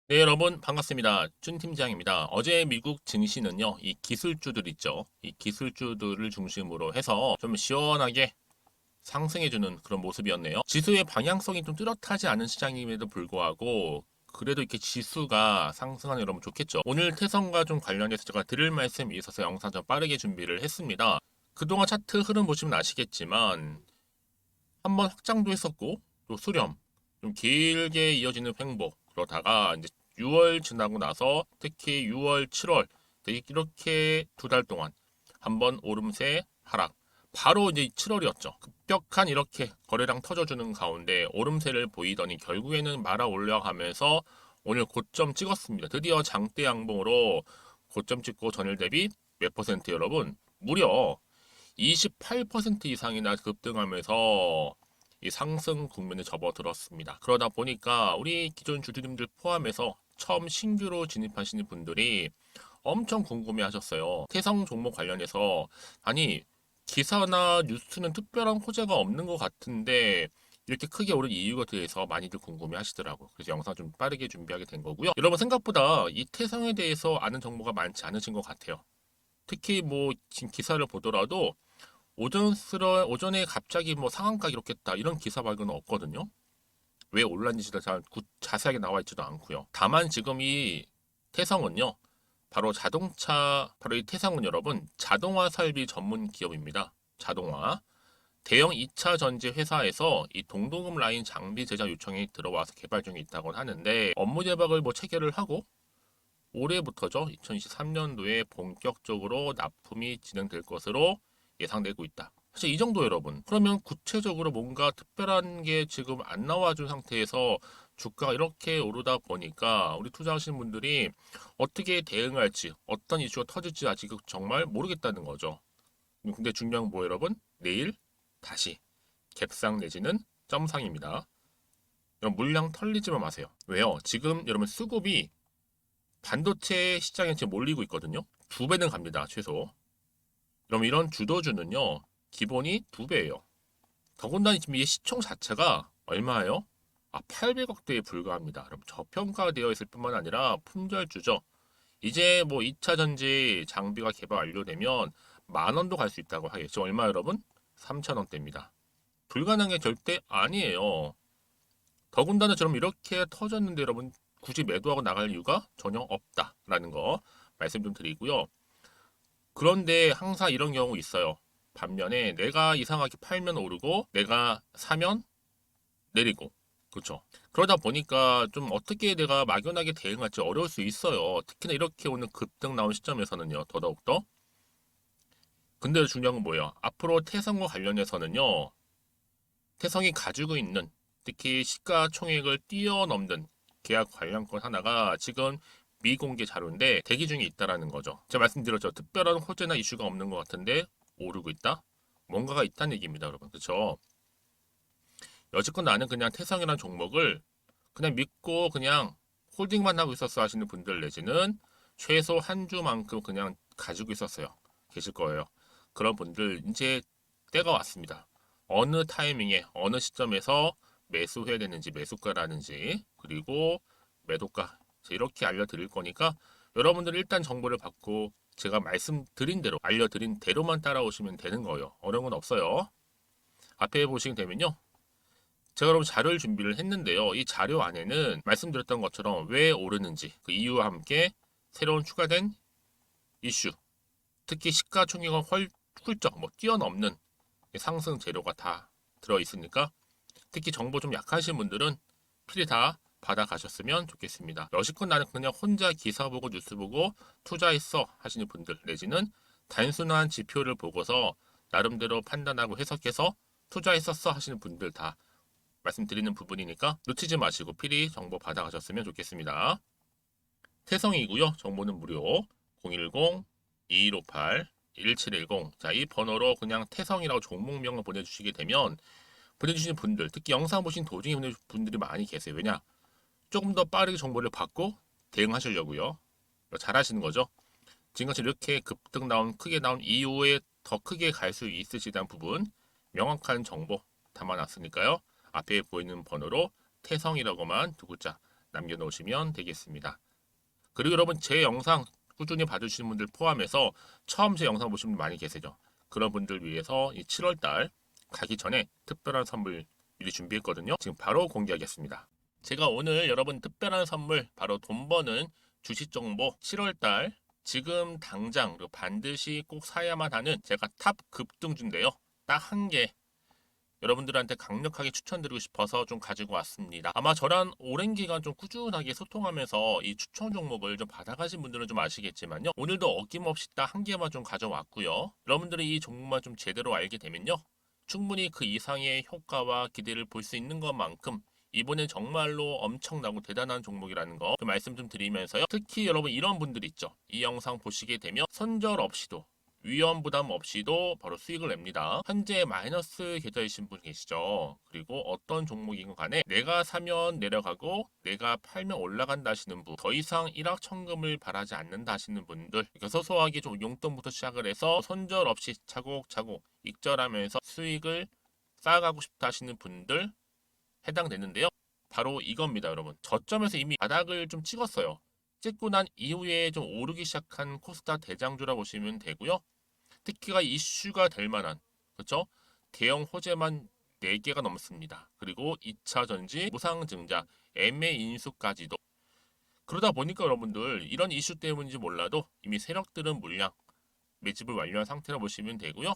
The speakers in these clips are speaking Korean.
네, 여러분 반갑습니다. 준 팀장입니다. 어제 미국 증시는요, 이 기술주들 있죠. 이 기술주들을 중심으로 해서 좀 시원하게 상승해주는 그런 모습이었네요. 지수의 방향성이 좀 뚜렷하지 않은 시장임에도 불구하고 그래도 이렇게 지수가 상승하는 여러분 좋겠죠. 오늘 태성과 좀 관련해서 제가 드릴 말씀이 있어서 영상 좀 빠르게 준비를 했습니다. 그동안 차트 흐름 보시면 아시겠지만 한번 확장도 했었고 또 수렴 좀 길게 이어지는 횡보 그러다가 이제 6월 지나고 나서 특히 6월, 7월 이렇게 두 달 동안 한번 오름세 하락 바로 이제 7월이었죠. 급격한 이렇게 거래량 터져주는 가운데 오름세를 보이더니 결국에는 말아 올라가면서 오늘 고점 찍었습니다. 드디어 장대 양봉으로 고점 찍고 전일 대비 몇 퍼센트 여러분? 무려 28% 이상이나 급등하면서 이 상승 국면에 접어들었습니다. 그러다 보니까 우리 기존 주주님들 포함해서 처음 신규로 진입하시는 분들이 엄청 궁금해 하셨어요. 태성 종목 관련해서 아니 기사나 뉴스는 특별한 호재가 없는 것 같은데 이렇게 크게 오른 이유가 대해서 많이들 궁금해 하시더라고요. 그래서 영상 좀 빠르게 준비하게 된 거고요. 여러분 생각보다 이 태성에 대해서 아는 정보가 많지 않으신 것 같아요. 특히 뭐 지금 기사를 보더라도 오전에 갑자기 뭐 상한가 기록했다 이런 기사 발견은 없거든요. 왜 올랐는지 잘 자세하게 나와 있지도 않고요. 다만 지금 이 태성은요. 바로 이 태성은 여러분 자동화 설비 전문 기업입니다. 자동화. 대형 2차 전지 회사에서 이 동동음 라인 장비 제작 요청이 들어와서 개발 중에 있다고 하는데 업무 대박을 뭐 체결을 하고 올해부터죠. 2023년도에 본격적으로 납품이 진행될 것으로 예상되고 있다. 사실 이 정도 여러분. 그러면 구체적으로 뭔가 특별한 게 지금 안 나와준 상태에서 주가가 이렇게 오르다 보니까 우리 투자하시는 분들이 어떻게 대응할지, 어떤 이슈가 터질지 아직 정말 모르겠다는 거죠. 근데 중요한 건 뭐 여러분? 내일 다시 갭상 내지는 점상입니다. 여러분 물량 털리지만 마세요. 왜요? 지금 여러분 수급이 반도체 시장에 지금 몰리고 있거든요. 두 배는 갑니다, 최소. 그럼 이런 주도주는요, 기본이 두 배예요. 더군다나 지금 이 시총 자체가 얼마예요? 800억대에 불과합니다. 그럼 저평가되어 있을 뿐만 아니라 품절주죠. 이제 뭐 2차 전지 장비가 개발 완료되면 만 원도 갈 수 있다고 하겠죠. 얼마 여러분? 3천 원대입니다. 불가능한 게 절대 아니에요. 더군다나 저럼 이렇게 터졌는데 여러분 굳이 매도하고 나갈 이유가 전혀 없다라는 거 말씀 좀 드리고요. 그런데 항상 이런 경우 있어요. 반면에 내가 이상하게 팔면 오르고 내가 사면 내리고 그렇죠. 그러다 보니까 좀 어떻게 내가 막연하게 대응할지 어려울 수 있어요. 특히나 이렇게 오늘 급등 나온 시점에서는요. 더더욱더. 근데 중요한 건 뭐예요? 앞으로 태성과 관련해서는요. 태성이 가지고 있는 특히 시가총액을 뛰어넘는 계약 관련권 하나가 지금 미공개 자료인데 대기 중에 있다라는 거죠. 제가 말씀드렸죠. 특별한 호재나 이슈가 없는 것 같은데 오르고 있다? 뭔가가 있다는 얘기입니다, 여러분. 그렇죠? 여지껏 나는 그냥 태성이라는 종목을 그냥 믿고 그냥 홀딩만 하고 있었어 하시는 분들 내지는 최소 한 주만큼 그냥 가지고 있었어요. 계실 거예요. 그런 분들 이제 때가 왔습니다. 어느 타이밍에 어느 시점에서 매수해야 되는지 매수가라는지 그리고 매도가 이렇게 알려드릴 거니까 여러분들 일단 정보를 받고 제가 말씀드린 대로 알려드린 대로만 따라오시면 되는 거예요. 어려운 건 없어요. 앞에 보시게 되면요. 제가 여러분 자료를 준비를 했는데요. 이 자료 안에는 말씀드렸던 것처럼 왜 오르는지 그 이유와 함께 새로운 추가된 이슈, 특히 시가총액을 훌쩍 뭐 뛰어넘는 상승 재료가 다 들어 있으니까 특히 정보 좀 약하신 분들은 필히 다 받아가셨으면 좋겠습니다. 여지껏 나는 그냥 혼자 기사 보고 뉴스 보고 투자했어 하시는 분들 내지는 단순한 지표를 보고서 나름대로 판단하고 해석해서 투자했었어 하시는 분들 다 말씀드리는 부분이니까 놓치지 마시고 필히 정보 받아가셨으면 좋겠습니다. 태성이고요. 정보는 무료 010-2158-1710 자, 이 번호로 그냥 태성이라고 종목명을 보내주시게 되면 보내주시는 분들 특히 영상 보신 도중에 보내주신 분들이 많이 계세요. 왜냐? 조금 더 빠르게 정보를 받고 대응하시려고요. 잘하시는 거죠. 지금같이 이렇게 급등 나온 크게 나온 이후에 더 크게 갈 수 있으시다는 부분 명확한 정보 담아놨으니까요. 앞에 보이는 번호로 태성이라고만 두 글자 남겨놓으시면 되겠습니다. 그리고 여러분 제 영상 꾸준히 봐주시는 분들 포함해서 처음 제 영상 보시는 분 많이 계세요. 그런 분들 위해서 이 7월달 가기 전에 특별한 선물 미리 준비했거든요. 지금 바로 공개하겠습니다. 제가 오늘 여러분 특별한 선물 바로 돈 버는 주식 정보 7월달 지금 당장 반드시 꼭 사야만 하는 제가 탑 급등주인데요. 딱 한 개 여러분들한테 강력하게 추천드리고 싶어서 좀 가지고 왔습니다. 아마 저랑 오랜 기간 좀 꾸준하게 소통하면서 이 추천 종목을 좀 받아가신 분들은 좀 아시겠지만요. 오늘도 어김없이 딱 한 개만 좀 가져왔고요. 여러분들이 이 종목만 좀 제대로 알게 되면요. 충분히 그 이상의 효과와 기대를 볼 수 있는 것만큼 이번엔 정말로 엄청나고 대단한 종목이라는 거 좀 말씀 좀 드리면서요. 특히 여러분 이런 분들 있죠. 이 영상 보시게 되면 손절 없이도 위험 부담 없이도 바로 수익을 냅니다. 현재 마이너스 계좌이신 분 계시죠? 그리고 어떤 종목이건 간에 내가 사면 내려가고 내가 팔면 올라간다 하시는 분, 더 이상 일확천금을 바라지 않는다 하시는 분들, 이렇게 소소하게 좀 용돈부터 시작을 해서 손절 없이 차곡차곡 익절하면서 수익을 쌓아가고 싶다 하시는 분들 해당되는데요. 바로 이겁니다, 여러분. 저점에서 이미 바닥을 좀 찍었어요. 찍고 난 이후에 좀 오르기 시작한 코스닥 대장주라 보시면 되고요. 특히가 이슈가 될 만한, 그렇죠? 대형 호재만 4개가 넘습니다. 그리고 2차 전지, 무상증자, 애매 인수까지도. 그러다 보니까 여러분들 이런 이슈 때문인지 몰라도 이미 세력들은 물량 매집을 완료한 상태라 보시면 되고요.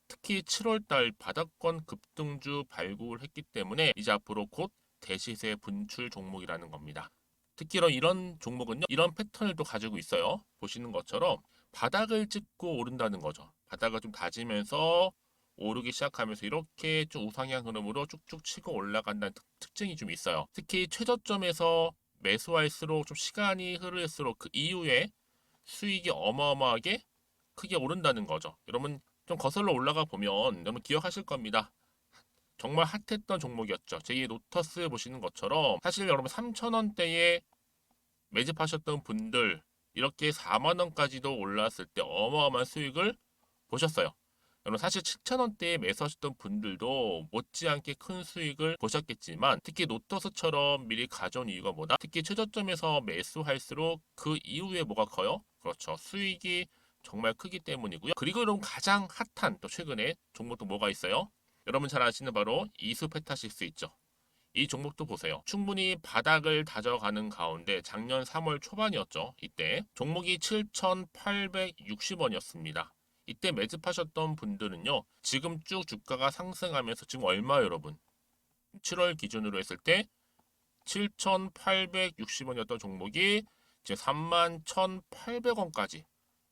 특히 7월달 바닥권 급등주 발굴을 했기 때문에 이제 앞으로 곧 대시세 분출 종목이라는 겁니다. 특히 이런 종목은요, 이런 패턴을 또 가지고 있어요. 보시는 것처럼 바닥을 찍고 오른다는 거죠. 바닥을 좀 다지면서 오르기 시작하면서 이렇게 좀 우상향 흐름으로 쭉쭉 치고 올라간다는 특징이 좀 있어요. 특히 최저점에서 매수할수록 좀 시간이 흐를수록 그 이후에 수익이 어마어마하게 크게 오른다는 거죠. 여러분 좀 거슬러 올라가 보면 여러분 기억하실 겁니다. 정말 핫했던 종목이었죠. 제2 로터스 보시는 것처럼 사실 여러분 3,000원대에 매집하셨던 분들 이렇게 4만 원까지도 올랐을 때 어마어마한 수익을 보셨어요. 여러분 사실 7,000원대에 매수하셨던 분들도 못지않게 큰 수익을 보셨겠지만 특히 노터스처럼 미리 가져온 이유가 뭐다? 특히 최저점에서 매수할수록 그 이후에 뭐가 커요? 그렇죠. 수익이 정말 크기 때문이고요. 그리고 여러분 가장 핫한 또 최근에 종목도 뭐가 있어요? 여러분 잘 아시는 바로 이수페타시스 있죠. 이 종목도 보세요. 충분히 바닥을 다져가는 가운데 작년 3월 초반이었죠. 이때 종목이 7,860원이었습니다. 이때 매집하셨던 분들은요. 지금 쭉 주가가 상승하면서 지금 얼마 여러분? 7월 기준으로 했을 때 7,860원이었던 종목이 이제 31,800원까지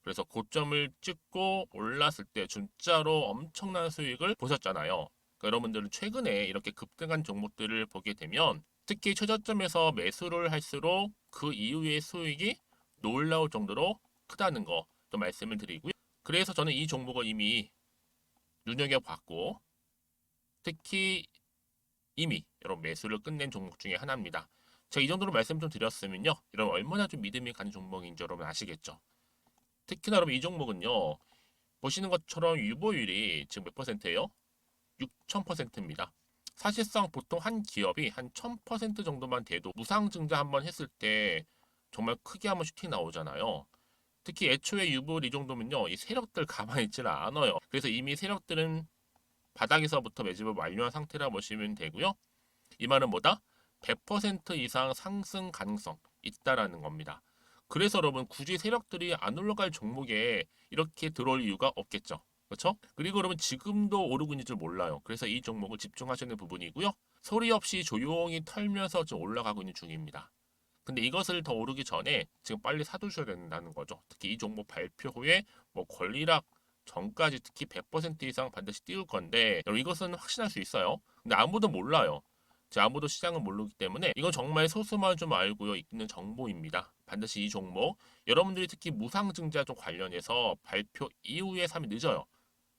그래서 고점을 찍고 올랐을 때 진짜로 엄청난 수익을 보셨잖아요. 그러니까 여러분들은 최근에 이렇게 급등한 종목들을 보게 되면 특히 최저점에서 매수를 할수록 그 이후의 수익이 놀라울 정도로 크다는 거 또 말씀을 드리고요. 그래서 저는 이 종목을 이미 눈여겨봤고 특히 이미 여러분 매수를 끝낸 종목 중에 하나입니다. 제가 이 정도로 말씀 좀 드렸으면요. 여러분 얼마나 좀 믿음이 가는 종목인지 여러분 아시겠죠? 특히나 여러분 이 종목은요. 보시는 것처럼 유보율이 지금 몇 퍼센트예요? 6,000%입니다. 사실상 보통 한 기업이 한 1,000% 정도만 돼도 무상증자 한번 했을 때 정말 크게 한번 슈팅 나오잖아요. 특히 애초에 유보율 이 정도면요. 이 세력들 가만히 있지는 않아요. 그래서 이미 세력들은 바닥에서부터 매집을 완료한 상태라 보시면 되고요. 이 말은 뭐다? 100% 이상 상승 가능성 있다라는 겁니다. 그래서 여러분 굳이 세력들이 안 올라갈 종목에 이렇게 들어올 이유가 없겠죠. 그렇죠? 그리고 여러분 지금도 오르고 있는 줄 몰라요. 그래서 이 종목을 집중하셔야 하는 부분이고요. 소리 없이 조용히 털면서 지금 올라가고 있는 중입니다. 근데 이것을 더 오르기 전에 지금 빨리 사두셔야 된다는 거죠. 특히 이 종목 발표 후에 뭐 권리락 전까지 특히 100% 이상 반드시 띄울 건데 여러분 이것은 확신할 수 있어요. 근데 아무도 몰라요. 아무도 시장을 모르기 때문에 이건 정말 소수만 좀 알고 있는 정보입니다. 반드시 이 종목 여러분들이 특히 무상증자 좀 관련해서 발표 이후에 사면 늦어요.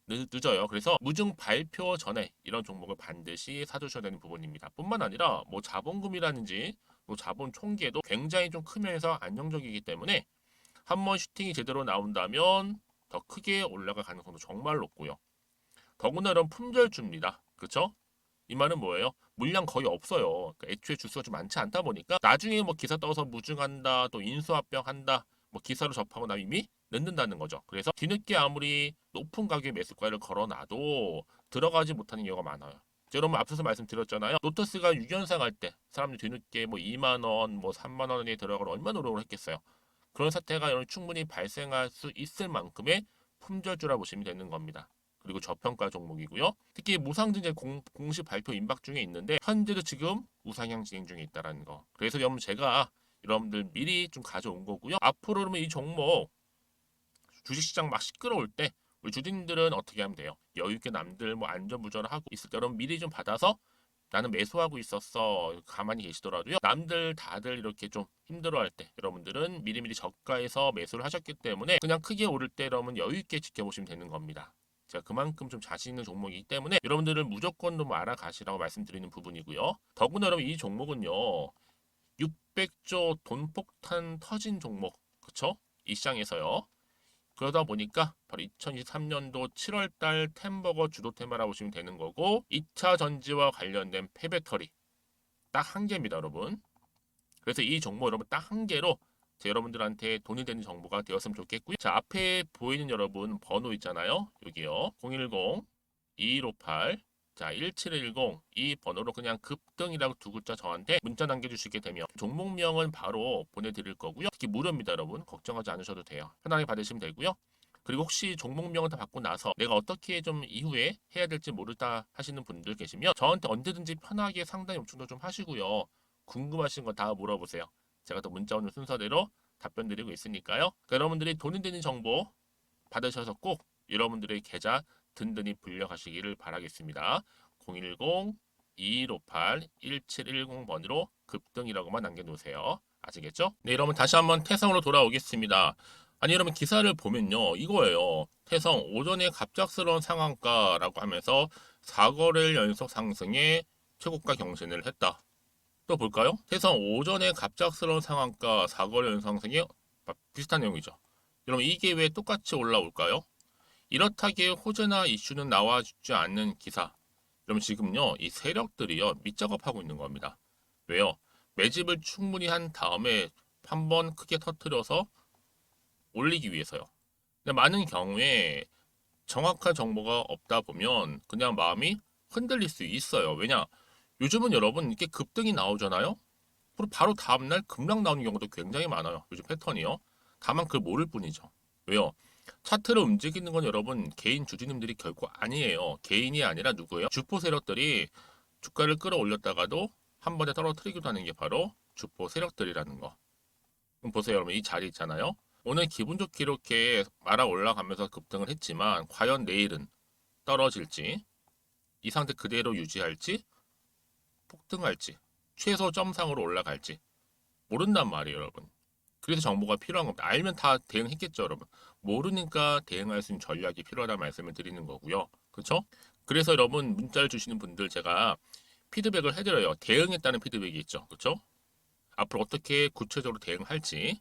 늦어요. 그래서 무증 발표 전에 이런 종목을 반드시 사두셔야 되는 부분입니다. 뿐만 아니라 뭐 자본금이라든지 뭐 자본 총계도 굉장히 좀 크면서 안정적이기 때문에 한번 슈팅이 제대로 나온다면 더 크게 올라갈 가능성도 정말 높고요. 더구나 이런 품절주입니다. 그렇죠? 이 말은 뭐예요? 물량 거의 없어요. 그러니까 애초에 주수가 좀 많지 않다 보니까 나중에 뭐 기사 떠서 무증한다, 또 인수합병 한다, 뭐 기사로 접하고 나면 이미 늦는다는 거죠. 그래서 뒤늦게 아무리 높은 가격의 매수가를 걸어놔도 들어가지 못하는 경우가 많아요. 여러분 앞서서 말씀드렸잖아요. 로터스가 6연상 할 때 사람들이 뒤늦게 뭐 2만 원, 뭐 3만 원에 들어가면 얼마나 노력을 했겠어요. 그런 사태가 여러분 충분히 발생할 수 있을 만큼의 품절주라 보시면 되는 겁니다. 그리고 저평가 종목이고요. 특히 무상증자 공식 발표 임박 중에 있는데 현재도 지금 우상향 진행 중에 있다는 거. 그래서 여러분 제가 여러분들 미리 좀 가져온 거고요. 앞으로 그러면 이 종목 주식시장 막 시끄러울 때 우리 주주님들은 어떻게 하면 돼요? 여유 있게 남들 뭐 안전부전을 하고 있을 때 여러분 미리 좀 받아서 나는 매수하고 있었어. 가만히 계시더라도요. 남들 다들 이렇게 좀 힘들어할 때 여러분들은 미리미리 저가에서 매수를 하셨기 때문에 그냥 크게 오를 때 여러분 여유 있게 지켜보시면 되는 겁니다. 제가 그만큼 좀 자신 있는 종목이기 때문에 여러분들은 무조건 좀 알아가시라고 말씀드리는 부분이고요. 더구나 여러분 이 종목은요. 600조 돈폭탄 터진 종목. 그쵸? 이 시장에서요. 그러다 보니까 바로 2023년도 7월달 템버거 주도 테마라고 보시면 되는 거고 2차 전지와 관련된 폐배터리 딱 한 개입니다, 여러분. 그래서 이 정보 여러분 딱 한 개로 여러분들한테 돈이 되는 정보가 되었으면 좋겠고요. 자, 앞에 보이는 여러분 번호 있잖아요. 여기요. 010-2158 자, 1710 이 번호로 그냥 급등이라고 두 글자 저한테 문자 남겨주시게 되면 종목명은 바로 보내드릴 거고요. 특히 무료입니다, 여러분. 걱정하지 않으셔도 돼요. 편하게 받으시면 되고요. 그리고 혹시 종목명을 다 받고 나서 내가 어떻게 좀 이후에 해야 될지 모르다 하시는 분들 계시면 저한테 언제든지 편하게 상담 요청도 좀 하시고요. 궁금하신 거 다 물어보세요. 제가 또 문자 오는 순서대로 답변 드리고 있으니까요. 그러니까 여러분들이 돈이 되는 정보 받으셔서 꼭 여러분들의 계좌 든든히 불려가시기를 바라겠습니다. 010-2158-1710번으로 급등이라고만 남겨놓으세요. 아시겠죠? 네, 여러분 다시 한번 태성으로 돌아오겠습니다. 아니 여러분 기사를 보면요. 이거예요. 태성 오전에 갑작스러운 상한가라고 하면서 4거래일 연속 상승에 최고가 경신을 했다. 또 볼까요? 태성 오전에 갑작스러운 상한가 4거래일 연속 상승에 비슷한 내용이죠. 여러분 이게 왜 똑같이 올라올까요? 이렇다기에 호재나 이슈는 나와주지 않는 기사. 그럼 지금요, 이 세력들이요, 밑작업하고 있는 겁니다. 왜요? 매집을 충분히 한 다음에 한번 크게 터트려서 올리기 위해서요. 근데 많은 경우에 정확한 정보가 없다 보면 그냥 마음이 흔들릴 수 있어요. 왜냐? 요즘은 여러분 이렇게 급등이 나오잖아요? 그리고 바로 다음날 급락 나오는 경우도 굉장히 많아요. 요즘 패턴이요. 다만 그걸 모를 뿐이죠. 왜요? 차트를 움직이는 건 여러분 개인 주주님들이 결코 아니에요. 개인이 아니라 누구예요? 주포 세력들이 주가를 끌어올렸다가도 한 번에 떨어뜨리기도 하는 게 바로 주포 세력들이라는 거. 그럼 보세요, 여러분 이 자리 있잖아요. 오늘 기분 좋게 이렇게 말아 올라가면서 급등을 했지만 과연 내일은 떨어질지 이 상태 그대로 유지할지 폭등할지 최소 점상으로 올라갈지 모른단 말이에요, 여러분. 그래서 정보가 필요한 겁니다. 알면 다 대응했겠죠, 여러분. 모르니까 대응할 수 있는 전략이 필요하다는 말씀을 드리는 거고요. 그렇죠? 그래서 여러분 문자를 주시는 분들 제가 피드백을 해드려요. 대응했다는 피드백이 있죠. 그렇죠? 앞으로 어떻게 구체적으로 대응할지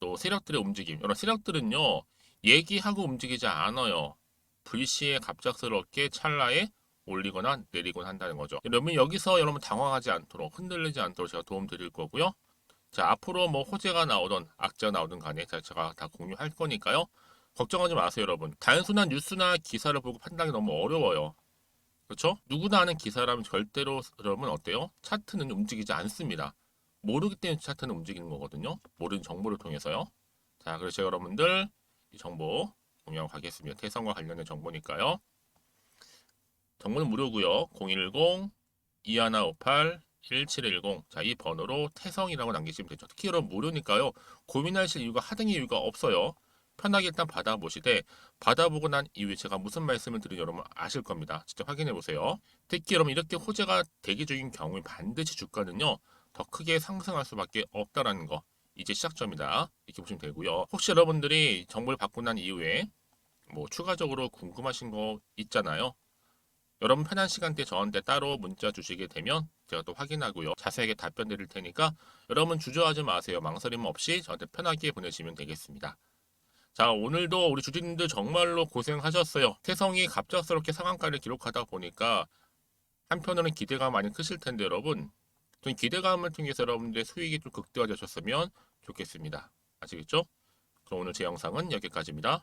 또 세력들의 움직임. 여러분 세력들은요. 얘기하고 움직이지 않아요. 불시에 갑작스럽게 찰나에 올리거나 내리거나 한다는 거죠. 여러분 여기서 여러분 당황하지 않도록 흔들리지 않도록 제가 도움 드릴 거고요. 자, 앞으로 뭐 호재가 나오던 악재가 나오든 간에 제가 다 공유할 거니까요. 걱정하지 마세요, 여러분. 단순한 뉴스나 기사를 보고 판단이 너무 어려워요. 그렇죠? 누구나 아는 기사라면 절대로 여러분 어때요? 차트는 움직이지 않습니다. 모르기 때문에 차트는 움직이는 거거든요. 모르는 정보를 통해서요. 자, 그래서 여러분들 이 정보 공유하고 가겠습니다. 태성과 관련된 정보니까요. 정보는 무료고요. 010-2158-1710 자, 이 번호로 태성이라고 남기시면 되죠. 특히 여러분 무료니까요. 고민하실 이유가 하등의 이유가 없어요. 편하게 일단 받아보시되 받아보고 난 이후에 제가 무슨 말씀을 드리는지 여러분 아실 겁니다. 직접 확인해 보세요. 특히 여러분 이렇게 호재가 대기 중인 경우에 반드시 주가는요. 더 크게 상승할 수밖에 없다라는 거. 이제 시작점이다. 이렇게 보시면 되고요. 혹시 여러분들이 정보를 받고 난 이후에 뭐 추가적으로 궁금하신 거 있잖아요. 여러분 편한 시간대에 저한테 따로 문자 주시게 되면 제가 또 확인하고요. 자세하게 답변 드릴 테니까 여러분 주저하지 마세요. 망설임 없이 저한테 편하게 보내시면 되겠습니다. 자, 오늘도 우리 주주님들 정말로 고생하셨어요. 태성이 갑작스럽게 상한가를 기록하다 보니까 한편으로는 기대감 많이 크실 텐데 여러분, 좀 기대감을 통해서 여러분들의 수익이 좀 극대화되셨으면 좋겠습니다. 아시겠죠? 그럼 오늘 제 영상은 여기까지입니다.